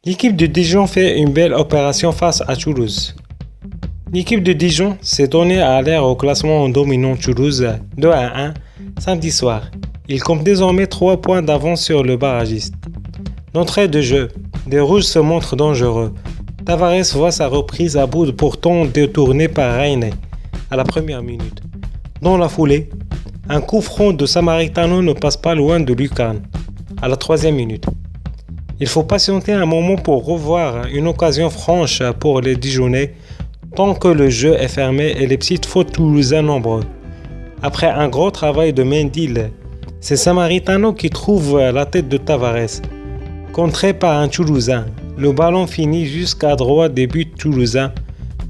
L'équipe de Dijon fait une belle opération face à Toulouse. L'équipe de Dijon s'est donnée à l'air au classement en dominant Toulouse 2-1 samedi soir. Il compte désormais 3 points d'avance sur le barragiste. D'entrée de jeu, les Rouges se montrent dangereux. Tavares voit sa reprise à bout pourtant détournée par Reine à la première minute. Dans la foulée, un coup franc de Samaritano ne passe pas loin de Lucan à la 3e minute. Il faut patienter un moment pour revoir une occasion franche pour les Dijonnais tant que le jeu est fermé et les petites fautes toulousaines nombreux. Après un gros travail de Mendil, c'est Samaritano qui trouve la tête de Tavares. Contré par un Toulousain, le ballon finit jusqu'à droite des buts toulousains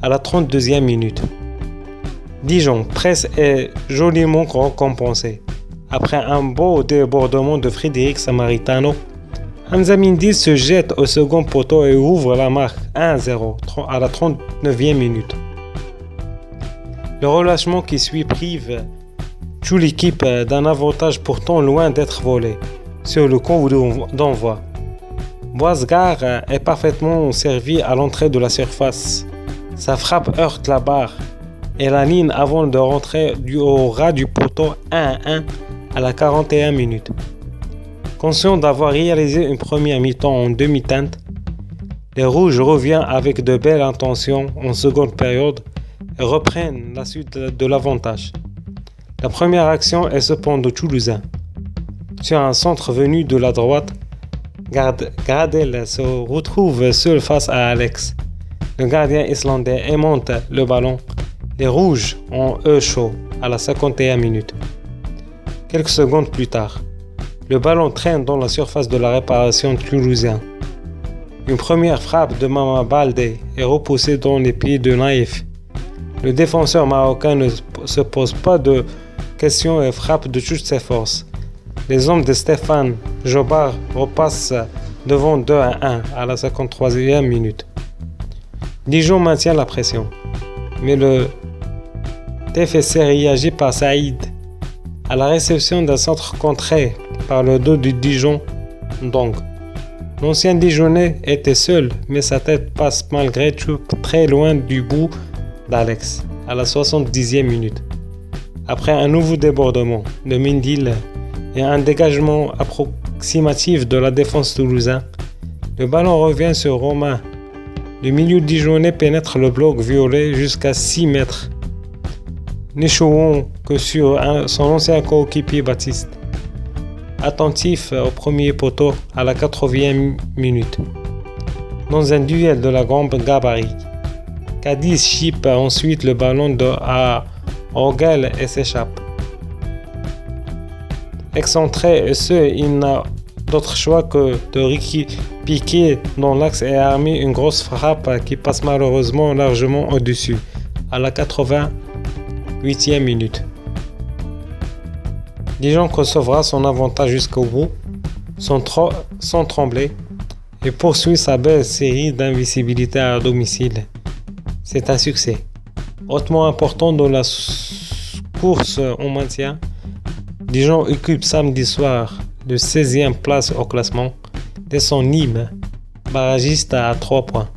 à la 32e minute. Dijon presse est joliment récompensé. Après un beau débordement de Frédéric Samaritano, Hamza Mendy se jette au second poteau et ouvre la marque 1-0 à la 39e minute. Le relâchement qui suit prive toute l'équipe d'un avantage pourtant loin d'être volé sur le coup d'envoi. Boisgard est parfaitement servi à l'entrée de la surface. Sa frappe heurte la barre et la ligne avant de rentrer au ras du poteau 1-1 à la 41 minute. Conscient d'avoir réalisé une première mi-temps en demi-teinte, les Rouges reviennent avec de belles intentions en seconde période et reprennent la suite de l'avantage. La première action est cependant toulousain. Sur un centre venu de la droite, Gradel se retrouve seul face à Alex. Le gardien islandais aimente le ballon. Les Rouges ont eux chaud à la 51 minute. Quelques secondes plus tard, le ballon traîne dans la surface de la réparation toulousaine. Une première frappe de Mama Baldé est repoussée dans les pieds de Naïf. Le défenseur marocain ne se pose pas de questions et frappe de toutes ses forces. Les hommes de Stéphane Jobard repassent devant 2-1 à la 53e minute. Dijon maintient la pression, mais le TFC réagit par Saïd à la réception d'un centre contré par le dos du Dijon Ndong. L'ancien Dijonnais était seul, mais sa tête passe malgré tout très loin du bout d'Alex à la 70e minute. Après un nouveau débordement de Mendil et un dégagement approximatif de la défense toulousaine, le ballon revient sur Romain. Le milieu dijonnais pénètre le bloc violet jusqu'à 6 mètres, n'échouant que sur son ancien coéquipier Baptiste. Attentif au premier poteau à la 80e minute. Dans un duel de la grande gabarit, Cadiz chip ensuite le ballon à Orgel et s'échappe. Excentré et il n'a d'autre choix que de piquer dans l'axe et armer une grosse frappe qui passe malheureusement largement au-dessus, à la 88e minute. Dijon recevra son avantage jusqu'au bout, sans trembler, et poursuit sa belle série d'invisibilité à domicile. C'est un succès, hautement important dans la course au maintien. Dijon occupe samedi soir de 16e place au classement, descend Nîmes, barragiste à 3 points.